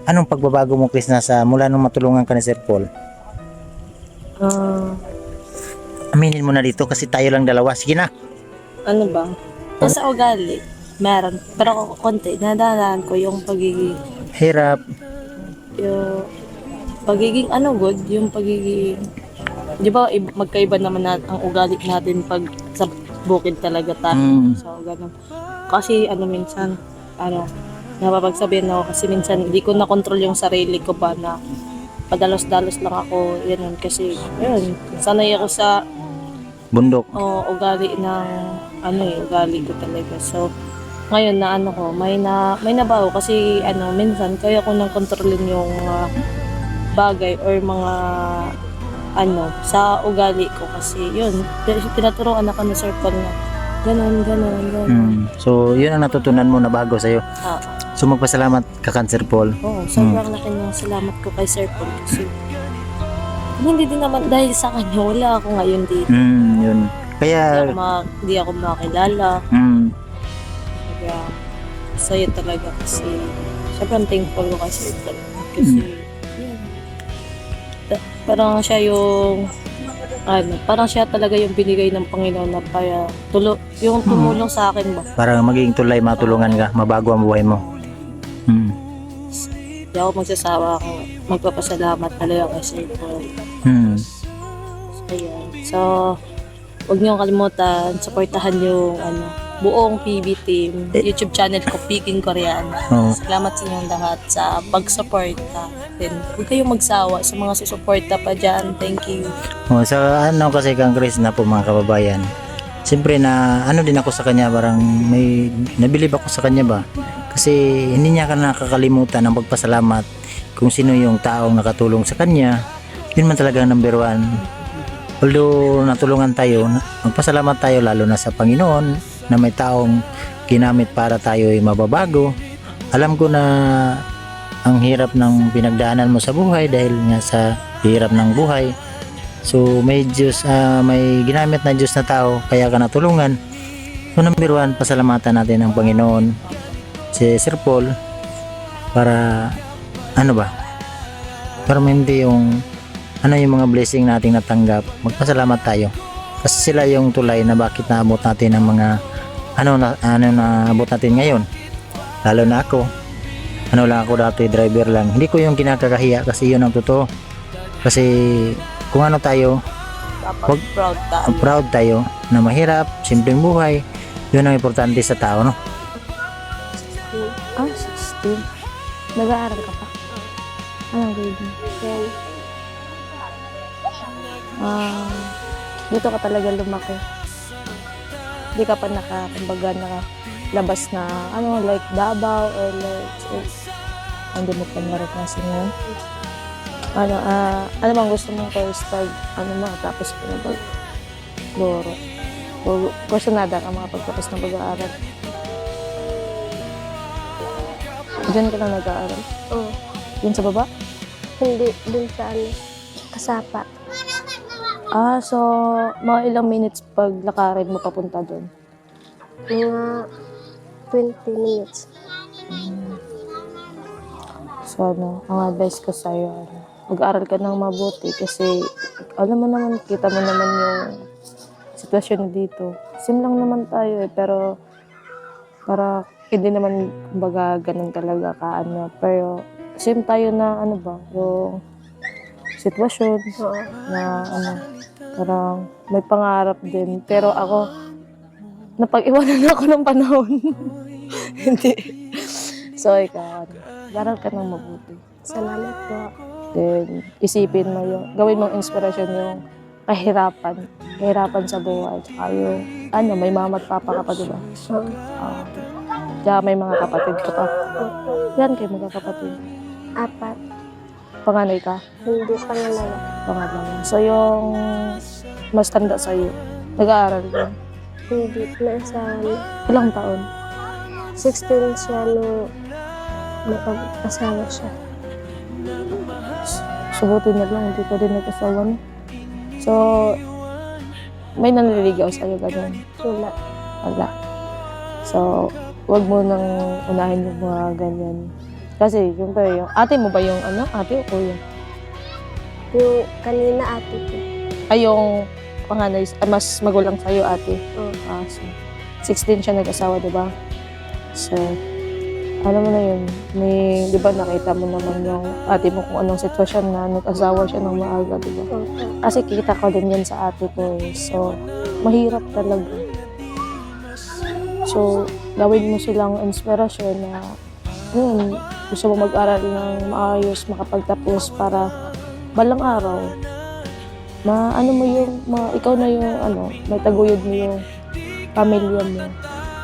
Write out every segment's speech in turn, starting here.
Anong pagbabago mo, Chris, mula nung matulungan ka ni Sir Paul? Ah, Aminin mo na dito kasi tayo lang dalawa. Sige na. ano ba? Nasa ugali, meron. Pero konti, nadadaan ko yung Hirap. pagiging ano good, yung pagiging, di ba magkaiba naman ang ugali natin pag sa bukid talaga tayo. So, ganun. Kasi minsan, napapagsabihin ako kasi minsan hindi ko na-control yung sarili ko ba na padalos-dalos lang ako, yun, kasi, yun, sanay ako sa Bundok. ugali ng ugali ko talaga. So ngayon na may nabago kasi minsan kaya ko nang kontrolin yung bagay or mga sa ugali ko kasi yun tinaturuan ako ni Sir Paul na ganun. So, yun ang natutunan mo na bago sa'yo. So, magpasalamat ka kan Sir Paul. Sobrang laki ng salamat ko kay Sir Paul kasi hindi din naman dahil sa kanya wala ako ngayon dito. Yun. Kaya, Hindi ako makilala. Kaya, sa'yo talaga kasi sobrang thankful ko kay Sir Paul. Kasi, yun. Parang siya yung, parang siya talaga yung binigay ng Panginoon na yung tumulong sa akin ba. para maging tulay, matulungan ka, mabago ang buhay mo. Hindi ako magsasawa ako magpapasalamat talaga kay Sir Paul. Ayan. So, huwag niyong kalimutan, supportahan yung buong PB team, YouTube channel ko, Peking Korean. Salamat sa inyong lahat sa pag-suporta. Then, huwag kayong magsawa sa mga susuporta pa dyan. Thank you. Sa kasi kang Chris na po, mga kababayan, siyempre na din ako sa kanya, parang may nabilib ako sa kanya ba, kasi hindi niya ka nakakalimutan ang pagpasalamat kung sino yung taong nakatulong sa kanya. Yun man talaga ang number one. Although natulungan tayo, magpasalamat tayo lalo na sa Panginoon na may taong ginamit para tayo ay mababago. Alam ko na ang hirap ng pinagdaanan mo sa buhay dahil nga sa hirap ng buhay. So may Diyos, may ginamit na Diyos na tao kaya ka natulungan. So number one, pasalamatan natin ang Panginoon, si Sir Paul, para para hindi yung yung mga blessing nating natanggap, magpasalamat tayo. Kasi sila yung tulay na bakit naabot natin ang mga naabot natin ngayon. Lalo na ako. Lang ako dati, driver lang. Hindi ko yung kinakakahiya kasi yun ang totoo. Kasi kung tayo, Dapat proud tayo na mahirap, simpleng buhay. Yun ang importante sa tao, no? 16. Nag-aaral ka pa? Anong grade mo? Dito ka talaga lumaki. Hindi ka pa nakalabas na like Davao or like hindi mo pa naranasan yun. Ano bang gusto mong course pag tapos ka na loro? O kursunada ka makapagtapos ng pag-aaral? Diyan ka na nag-aaral? Oo. Diyan sa baba? Hindi, dun sa Kasapa. So mga ilang minutes pag lakarin mo papunta doon? Mga 20 minutes. So ang advice ko sa'yo, mag-aaral ka ng mabuti kasi alam mo naman, kita mo naman yung sitwasyon dito. Same lang naman tayo pero para hindi naman kumbaga ganun talaga pero same tayo na yung sitwasyon na parang may pangarap din. Pero ako, napag-iwanan ako ng panahon. Hindi. So, ikaw, daral ka ng mabuti. Salamat po. Then, isipin mo gawin mong inspirasyon yung kahirapan sa buhay. Tsaka yung, may mama at papa ka pa, diba? Tsaka may mga kapatid ka pa. Yan kayo magkakapatid. 4. Panganay ka? Hindi pangalala. Pangalala. So, yung mas tanda sa'yo, nag-aaral din? Hindi. Nasa Ilang taon? 16 siya nung nakapag-asawa siya. Subutin na lang, hindi ko din nag-asawa na. So, may nanliligaw sa'yo ganun? Wala. So, wag mo nang unahin yung mga ganyan. Kasi, syempre, yung ate mo ba yung ano? Ate o kuya? Yung kanina ate ko. Ay, yung panganay, mas magulang sa'yo, ate. Oo. So, 16 siya nag-asawa, di ba? So, alam mo na yun, di ba nakita mo naman yung ate mo kung anong sitwasyon na nag-asawa siya ng maaga, di ba? Oo. Kasi kita ko din yan sa ate ko eh. So, mahirap talaga. So, gawin mo silang inspirasyon na yun, gusto mo mag-aral ng maayos, makapagtapos para balang araw, ano mo yung, ikaw na yung may taguyod mo yung pamilya mo.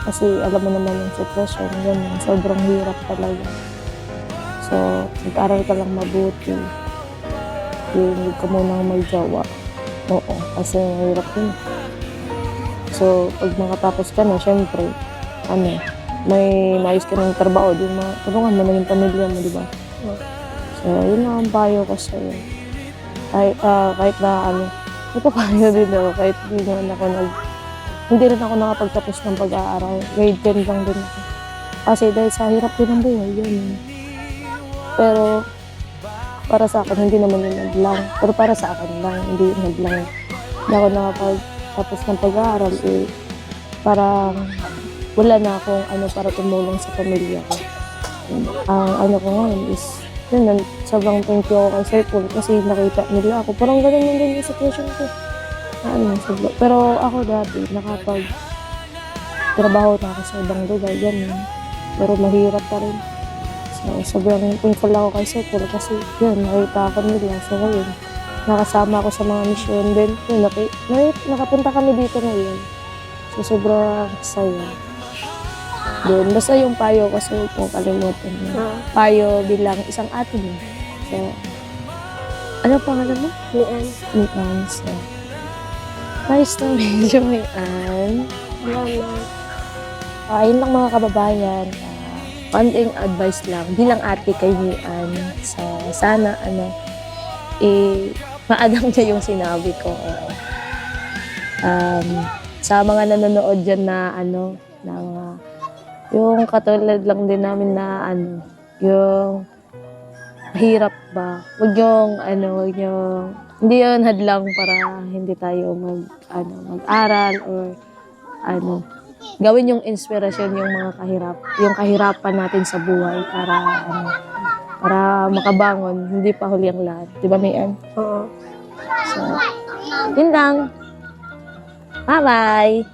Kasi alam mo naman yung sitwasyon, yun, sobrang hirap talaga. So, mag-aral ka lang mabuti. Hindi ka munang mag-jawa. Oo, kasi mahirap yun. So, pag makatapos ka na, syempre, may maayos ka ng trabaho, di tulungan mo na yung pamilya mo, di ba? So, yun lang ang payo ko sa'yo. Kahit na nagpapayo din ako, kahit hindi rin ako nakapagtapos ng pag-aaral. Grade 10 lang din ako. Kasi dahil sa hirap din ng buhay, yun. Pero, para sa akin, hindi naman yun naglang. Pero para sa akin lang, hindi yun naglang. Hindi ako nakapagtapos ng pag-aaral, parang wala na akong para tumulong sa pamilya ko. Ang ko ngayon is, yun, sobrang thank you ako kay Sir Paul kasi nakita nila ako. Parang ganun din yung situation ko. Pero ako dati, nakapag-trabaho na ako sa ibang lugar, ganun. Pero mahirap pa rin. So, sobrang thankful ako kay Sir Paul kasi yun, nakita ako nila. So, ngayon, nakasama ako sa mga mission din. Yun, nakapunta kami dito ngayon. So, sobrang saya. Doon, basta yung payo kasi kung kalimutan mo. Payo bilang isang ate mo. So, ano pangalan mo? Lian. Lian. So, nice to meet you, Lian. Salamat. Ayun lang mga kababayan. Konting advice lang bilang ate kay Lian. So, sana, maadang niya yung sinabi ko. Sa mga nanonood dyan na, yung katulad lang din namin na yung hirap ba. Wag yung hindi yun hadlang para hindi tayo mag-aral or gawin yung inspirasyon yung mga yung kahirapan natin sa buhay para makabangon, hindi pa huli ang lahat. Di ba, Mayan? Oo. So, yun lang. Bye-bye!